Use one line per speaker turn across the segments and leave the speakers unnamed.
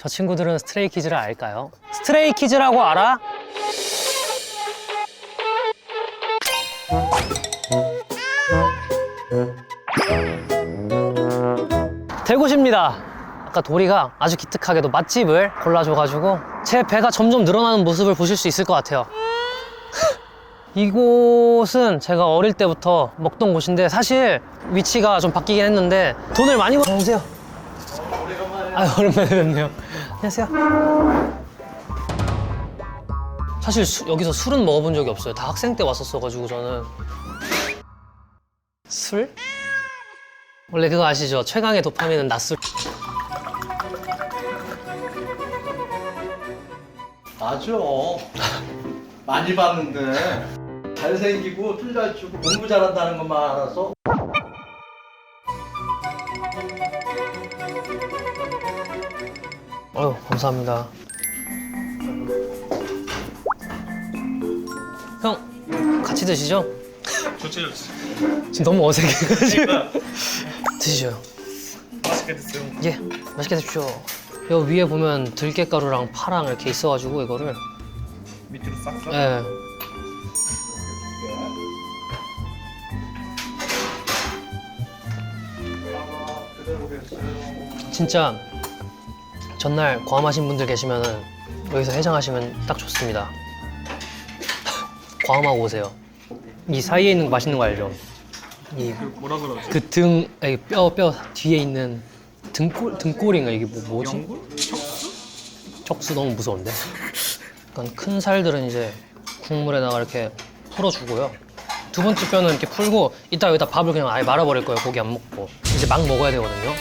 저 친구들은 스트레이키즈를 알까요? 스트레이키즈라고 알아? 대구시입니다. 아까 도리가 아주 기특하게도 맛집을 골라줘가지고 제 배가 점점 늘어나는 모습을 보실 수 있을 것 같아요. 이곳은 제가 어릴 때부터 먹던 곳인데 사실 위치가 좀 바뀌긴 했는데 돈을 많이 안녕하세요. 오랜만에 뵙네요. 안녕하세요. 사실 여기서 술은 먹어본 적이 없어요. 다 학생 때 왔었어가지고 저는. 술? 원래 그거 아시죠? 최강의 도파민은 낮술.
맞아. 많이 봤는데 잘생기고 술 잘 추고 공부 잘한다는 것만 알아서.
어휴, 감사합니다. 형, 같이 드시죠?
좋지 좋지.
지금 너무 어색해가지고. 드시죠.
맛있게 드세요.
예, 맛있게 드십시오. 요 위에 보면 들깨가루랑 파랑 이렇게 있어가지고 이거를
밑으로 싹싹.
예. 진짜 전날 과음하신 분들 계시면은 여기서 해장하시면 딱 좋습니다. 과음하고 오세요. 이 사이에 있는 거 맛있는 거 알죠? 이
뭐라 그러지?
그 뼈 뒤에 있는 등골인가 이게 뭐지?
연골?
척수 너무 무서운데? 약간 큰 살들은 이제 국물에다가 이렇게 풀어주고요. 두 번째 뼈는 이렇게 풀고 이따 여기다 밥을 그냥 아예 말아버릴 거예요. 고기 안 먹고. 이제 막 먹어야 되거든요.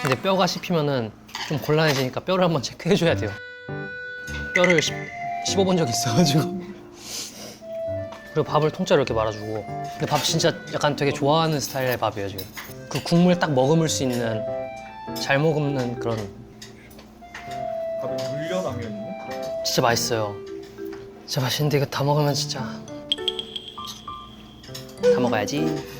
근데 뼈가 씹히면은 좀 곤란해지니까 뼈를 한번 체크해줘야 돼요. 뼈를 씹어본 적이 있어가지고. 그리고 밥을 통째로 이렇게 말아주고. 근데 밥 진짜 약간 되게 좋아하는 스타일의 밥이에요, 지금. 그 국물 딱 머금을 수 있는, 잘 머금는 그런.
밥에 물려나면있네.
진짜 맛있어요. 진짜 맛있는데 이거 다 먹으면 진짜. 다 먹어야지.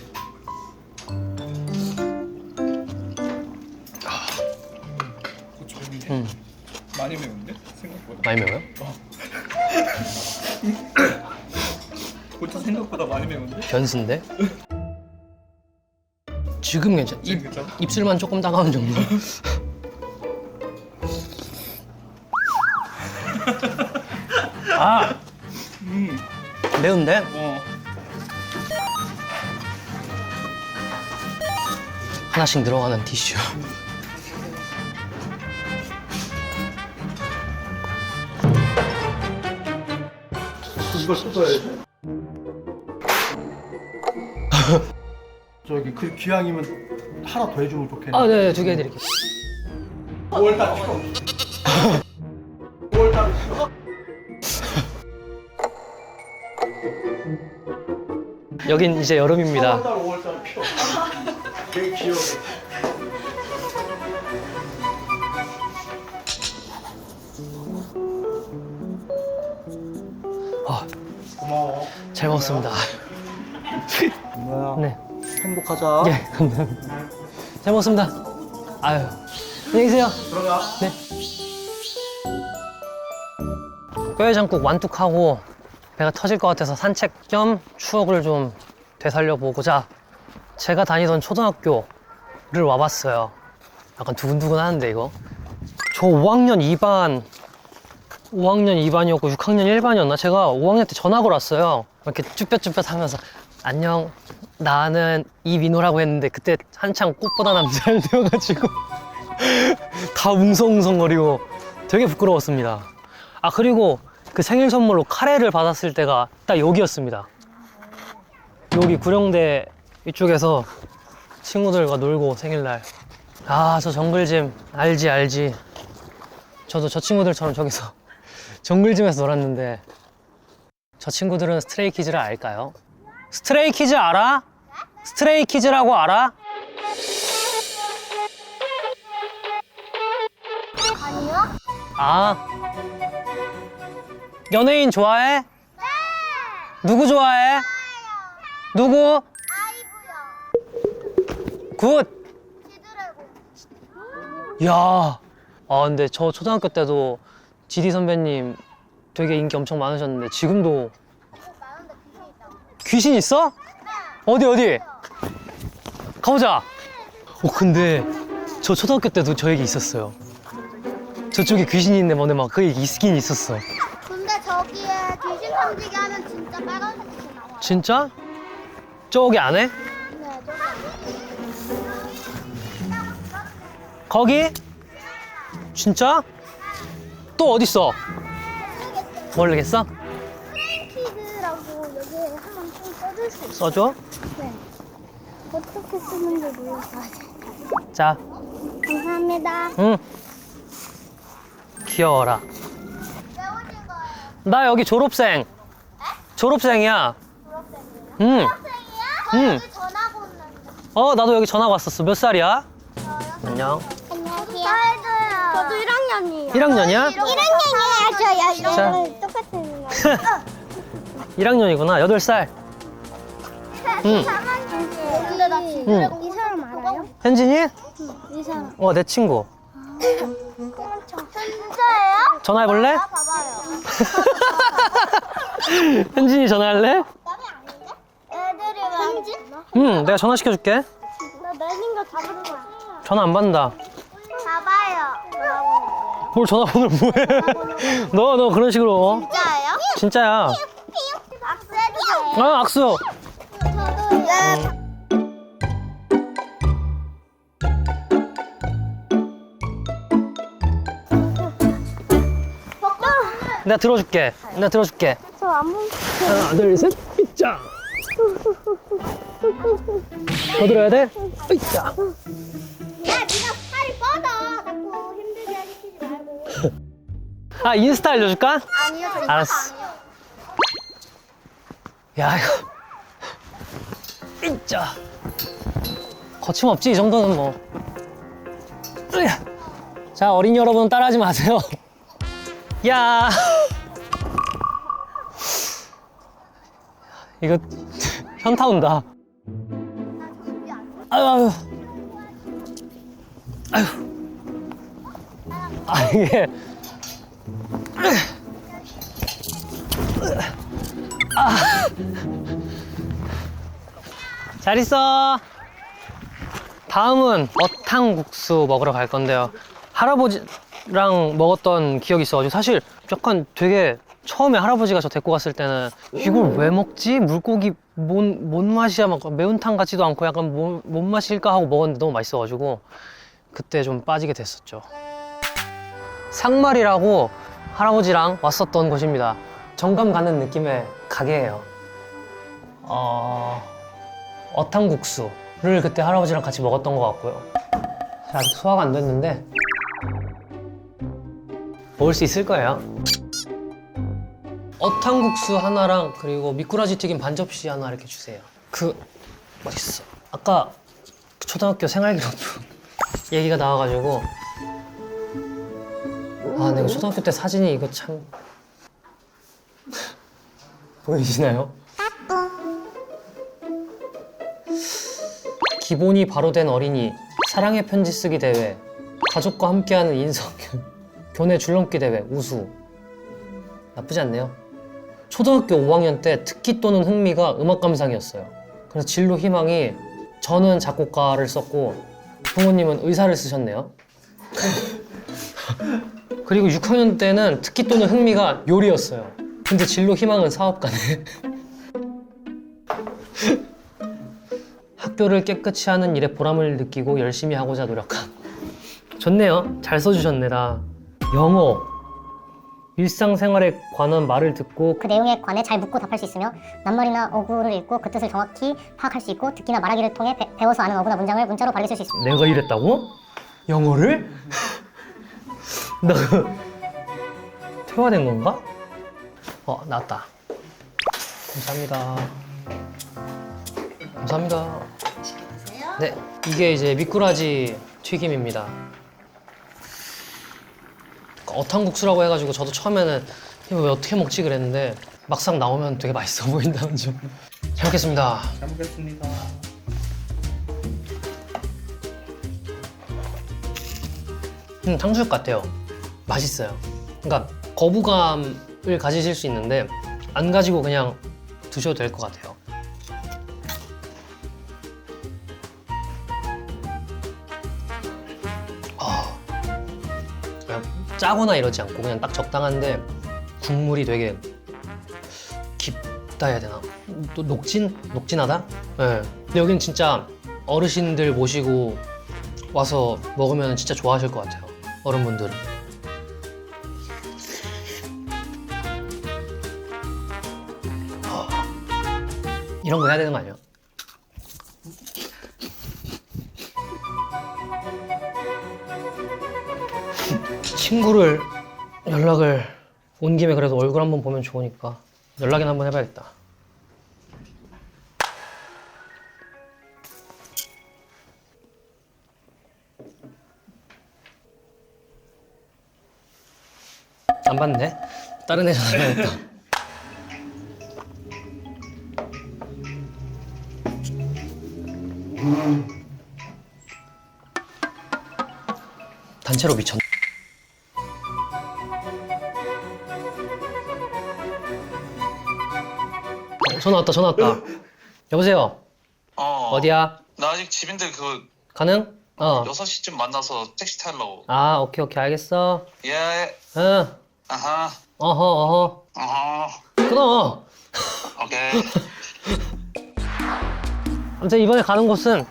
좋은데? 많이 매운데? 생각보다.
많이 매워요?
고추 생각보다 많이 매운데?
변수인데? 지금 괜찮아.
지금 괜찮아?
입술만 조금 따가운 정도. 아! 매운데? 하나씩 늘어가는 티슈.
이걸 뜯어야지. 저기 그 기왕이면 하나 더 해주면 좋겠네.
아, 네, 두 개 해드릴게요.
5월달 피워. 5월달 피워.
여긴 이제 여름입니다.
5월달 피워. 되게 귀여워. 고마워.
잘 먹었습니다.
엄마야.
네.
행복하자.
예, 감사합니다. 잘 먹었습니다. 아유, 안녕히 계세요.
들어가.
네. 뼈해장국 완뚝하고 배가 터질 것 같아서 산책 겸 추억을 좀 되살려보고자 제가 다니던 초등학교를 와봤어요. 약간 두근두근 하는데 이거. 저 5학년 2반이었고 6학년 1반이었나? 제가 5학년 때 전학을 왔어요. 이렇게 쭈뼛쭈뼛 하면서 안녕, 나는 이민호라고 했는데 그때 한창 꽃보다 남자를 되어가지고 다 웅성웅성거리고 되게 부끄러웠습니다. 아, 그리고 그 생일 선물로 카레를 받았을 때가 딱 여기였습니다. 여기 구령대 이쪽에서 친구들과 놀고 생일날. 아, 저 정글짐 알지. 저도 저 친구들처럼 저기서 정글짐에서 놀았는데 저 친구들은 스트레이키즈를 알까요? 스트레이키즈 알아? 스트레이키즈라고 알아?
아니요?
아, 연예인 좋아해?
네!
누구 좋아해? 누구?
아이고요.
굿!
지드래곤.
야, 아 근데 저 초등학교 때도 지디 선배님 되게 인기 엄청 많으셨는데 지금도 귀신 있어? 어디? 가보자. 근데 저 초등학교 때도 저 얘기 있었어요. 저쪽에 귀신이 있네 뭐네 막 그 얘기 있긴 있었어.
근데 저기에 귀신 탐지기 하면 진짜 빨간색이 나와요.
진짜? 저기 안에?
네, 저기.
거기? 진짜? 또 어딨어? 모르겠어?
프랭키드라고 여기에 한번 좀 써줄 수 있어요?
써줘?
네. 어떻게 쓰는지 몰라서.
자,
감사합니다.
응. 귀여워라.
왜 오신 거예요?
나 여기 졸업생. 졸업생이야.
졸업생이에요?
응.
졸업생이야?
응.
여기 전화고 있는데.
나도 여기 전화 왔었어. 몇 살이야?
저요?
안녕.
안녕하세요. 저도 1학년이에요.
1학년이야?
1학년이에요. 저
자.
똑같은 거.
1학년이구나. 8살. 응.
근데 나
응.
이 사람 알아요?
현진이?
이 사람.
내 친구.
진짜예요?
전화해볼래?
봐봐요.
현진이 전화할래?
남이 아닌데? 애들이 왜?
응, 내가 전화시켜줄게.
나 내는 거 잡은 거야.
전화 안 받는다.
봐봐요.
뭘 전화번호를 뭐해? 너 그런 식으로.
진짜예요?
진짜야.
악수해주세요.
악수.
저도요.
내가 들어줄게.
저안 보고
하나, 둘, 셋. 자. 더 들어야 돼? 자.
야, 네가 팔이 뻗어. 자꾸 힘들게 시키지 말고.
인스타 알려줄까?
아니요, 저
알았어. 야, 이거. 자. 거침없지? 이 정도는 뭐. 으야. 자, 어린이 여러분 따라하지 마세요. 야. 이거 현타 온다. 아유. 이게. 잘 있어. 다음은 어탕국수 먹으러 갈 건데요. 할아버지랑 먹었던 기억이 있어가지고 사실 약간 되게 처음에 할아버지가 저 데리고 갔을 때는 이걸 왜 먹지? 물고기 뭔 맛이야? 막 매운탕 같지도 않고 약간 뭔 맛일까 하고 먹었는데 너무 맛있어가지고 그때 좀 빠지게 됐었죠. 상말이라고 할아버지랑 왔었던 곳입니다. 정감 가는 느낌의 가게예요. 어탕국수를 그때 할아버지랑 같이 먹었던 것 같고요. 아직 소화가 안 됐는데 먹을 수 있을 거예요. 어탕국수 하나랑 그리고 미꾸라지 튀김 반 접시 하나 이렇게 주세요. 어딨어? 아까 초등학교 생활기록부 얘기가 나와가지고 내가 초등학교 때 사진이 이거 참 보이시나요? 기본이 바로 된 어린이, 사랑의 편지 쓰기 대회, 가족과 함께하는 인성교육, 교내 줄넘기 대회, 우수. 나쁘지 않네요. 초등학교 5학년 때 특기 또는 흥미가 음악 감상이었어요. 그래서 진로 희망이 저는 작곡가를 썼고 부모님은 의사를 쓰셨네요. 그리고 6학년 때는 특기 또는 흥미가 요리였어요. 근데 진로 희망은 사업가네. 학교를 깨끗이 하는 일에 보람을 느끼고 열심히 하고자 노력한. 좋네요. 잘 써주셨네. 나 영어, 일상생활에 관한 말을 듣고
그 내용에 관해 잘 묻고 답할 수 있으며 낱말이나 어구를 읽고 그 뜻을 정확히 파악할 수 있고 듣기나 말하기를 통해 배워서 아는 어구나 문장을 문자로 바르게 쓸 수 있습니다.
내가 이랬다고? 영어를? 나 퇴화된 건가? 나왔다. 감사합니다. 감사합니다. 네, 이게 이제 미꾸라지 튀김입니다. 어탕국수라고 해가지고 저도 처음에는 이거 왜 어떻게 먹지 그랬는데 막상 나오면 되게 맛있어 보인다는 점. 잘 먹겠습니다.
잘 먹겠습니다.
탕수육 같아요. 맛있어요. 그러니까 거부감을 가지실 수 있는데 안 가지고 그냥 드셔도 될 것 같아요. 그냥 짜거나 이러지 않고 그냥 딱 적당한데 국물이 되게 깊다 해야 되나? 또 녹진하다? 네. 근데 여긴 진짜 어르신들 모시고 와서 먹으면 진짜 좋아하실 것 같아요. 어른분들은. 이런 거 해야 되는 거 아니야? 친구를 연락을 온 김에 그래도 얼굴 한번 보면 좋으니까 연락이나 한번 해봐야겠다. 안 받네? 다른 애 전화해야겠다. 단체로 미쳤네. 전화 왔다. 여보세요? 어디야?
나 아직 집인데
가능?
6시쯤 만나서 택시 타려고.
아, 오케이, 알겠어.
예.
응.
아하.
어허.
어허.
끊어.
오케이.
아무튼 이번에 가는 곳은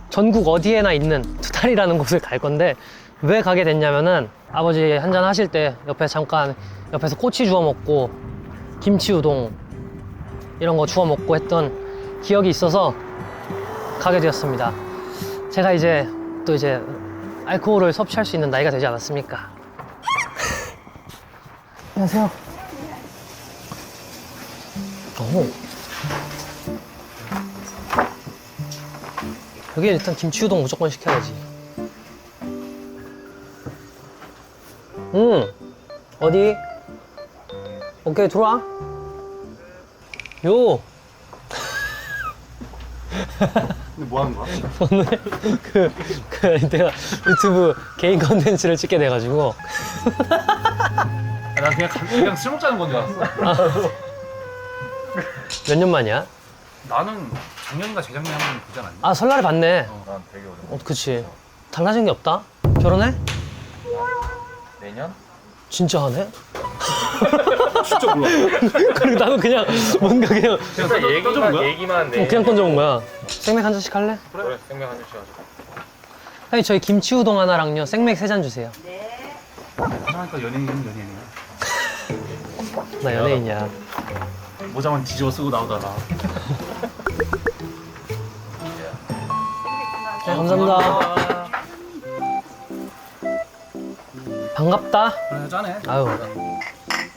전국 어디에나 있는 두탈이라는 곳을 갈 건데 왜 가게 됐냐면은 아버지 한잔 하실 때 옆에 잠깐 옆에서 꼬치 주워 먹고 김치 우동 이런 거 주워 먹고 했던 기억이 있어서 가게 되었습니다. 제가 이제 또 이제 알코올을 섭취할 수 있는 나이가 되지 않았습니까? 안녕하세요. 여기 일단 김치 우동 무조건 시켜야지. 어디? 오케이, 들어와. 요.
근데 뭐 하는 거야?
오늘 내가 유튜브 개인 컨텐츠를 찍게 돼가지고
난 그냥 술 먹자는 건 줄 알았어.
몇 년 만이야?
나는 작년인가 재작년에 한 번 보지 않았니?
아, 설날에 봤네.
난 되게 오래.
그치. 달라진 게 없다. 결혼해?
내년?
진짜 하네?
진짜 몰라.
그리고 나는 그냥 뭔가 그냥
얘기만
그냥 던져온 거야. 생맥 한 잔씩 할래?
그래, 생각 한 잔씩 하자.
아니, 저희 김치 우동 하나랑요 생맥 3잔 주세요.
그러니까 연예인이야.
나 연예인이야.
모자만 뒤집어 쓰고 나오다가.
네, 감사합니다. 반갑다.
그래, 짜네.
아유,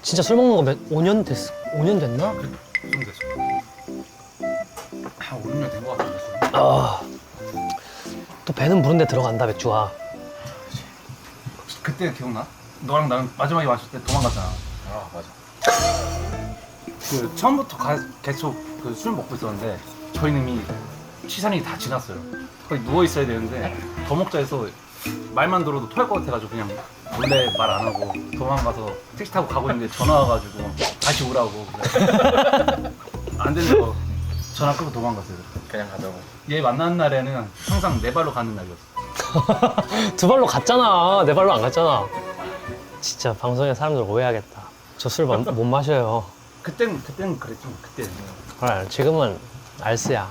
진짜 술 먹는 거 5년 됐어. 5년 됐나?
좀 됐어. 한 5, 6년 된 거 같은데.
또 배는 부른데 들어간다, 맥주가.
그때 기억나? 너랑 나랑 마지막에 왔을 때 도망갔잖아. 아, 맞아. 그 처음부터 계속 그 술 먹고 있었는데 저희는 이미 시간이 다 지났어요. 거의 누워 있어야 되는데 더 먹자 해서 말만 들어도 토할 것 같아가지고 그냥 원래 말 안 하고 도망가서 택시 타고 가고 있는데 전화 와가지고 다시 오라고. 안 된다고 전화 끊고 도망갔어요.
그냥 가자고.
얘 만나는 날에는 항상 네 발로 가는 날이었어.
두 발로 갔잖아. 네 발로 안 갔잖아. 진짜 방송에 사람들 오해하겠다. 저 술 못 마셔요.
그때는 그랬지. 그때는.
그래, 지금은 알스야.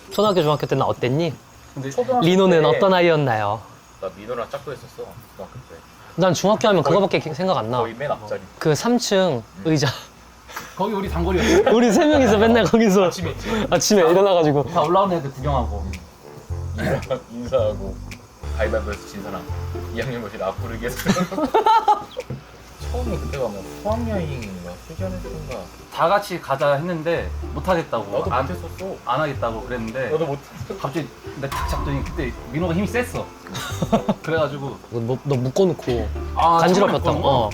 초등학교, 중학교 때는 어땠니?
근데
리노는 어떤 아이였나요?
나 민호랑 짝도 했었어 중학교 때.
난 중학교 하면 그거밖에 생각 안 나.
거의 맨 앞자리.
그 3층 의자.
거기 우리 단골이었어.
우리 3명이서 맨날 거기서 아침에 일어나가지고
다 올라오는 애들 구경하고.
인사하고 가위바위보에서 진 사람 2학년 교실 앞부르기 해서 처음에 그때가 뭐 수학여행인가 휴전했던가.
다 같이 가자 했는데 못 하겠다고.
나도
안
못했었어.
안 하겠다고 그랬는데
너도 못했어.
갑자기 내가 탁 잡더니 그때 민호가 힘이 셌어. 그래가지고
너 묶어놓고
아,
간지럽혔다.
처음에 묶어놓은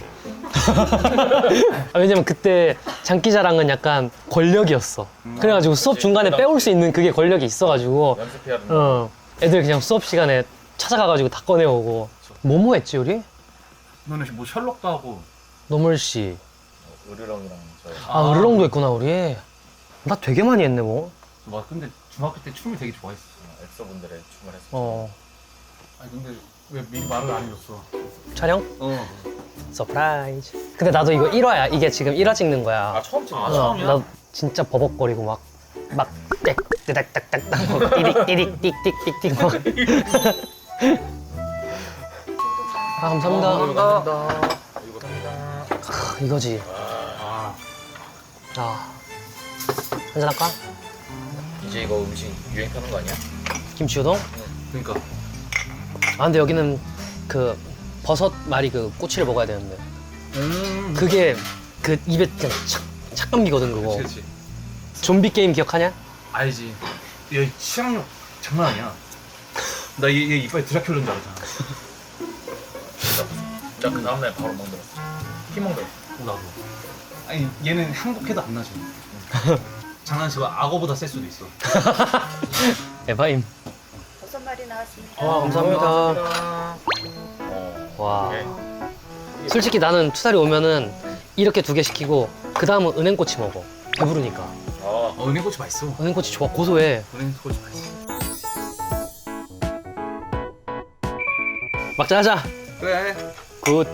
아, 왜냐면 그때 장기자랑은 약간 권력이었어. 그래가지고 수업 중간에 빼올 수 있는 그게 권력이 있어가지고
연습해야 된다.
애들 그냥 수업 시간에 찾아가가지고 다 꺼내오고 뭐뭐 했지 우리?
너는 뭐 셜록도 하고.
노멀씨.
으르렁이랑 저.
아, 으르렁도 했구나 우리. 나 되게 많이 했네 뭐.
와 근데 중학교 때 춤을 되게 좋아했어.
엑소분들의 춤을 했어.
어.
아니 근데 왜 미리 말을 안 해줬어?
촬영?
어.
서프라이즈. 근데 나도 이거 1화야. 이게 지금 1화 찍는 거야.
아 처음 찍은
아,
거야?
처음이야?
나 진짜 버벅거리고 막 땡딱딱딱딱 띠릭 띠릭 띡띡띡띡 막. 아 감사합니다.
이거 갑니다.
이거지.
아.
아 한잔 할까?
이제 이거 음식 유행 타는 거 아니야?
김치 우동?
그러니까.
아 근데 여기는 그 버섯 말이 그 꼬치를 먹어야 되는데
그.
그게 그 입에 그냥 착 감기거든 그거.
그렇지.
좀비 게임 기억하냐?
알지. 얘 취향력 장난 아니야. 나 얘 이빨에 드라큘라인 줄 알았잖아.
나 그 다음날 바로 만들었어. 희망들.
나도. 아니 얘는 행복해도 안 나지. 장난치고 악어보다 셀 수도 있어.
에바임.
5마리 나왔습니다.
와 감사합니다. 와.
오케이.
솔직히 나는 투다리 오면은 이렇게 2개 시키고 그 다음은 은행꼬치 먹어. 배부르니까.
은행꼬치 맛있어.
은행꼬치 좋아 고소해.
은행꼬치 맛있어.
막자 하자.
그래.
굿.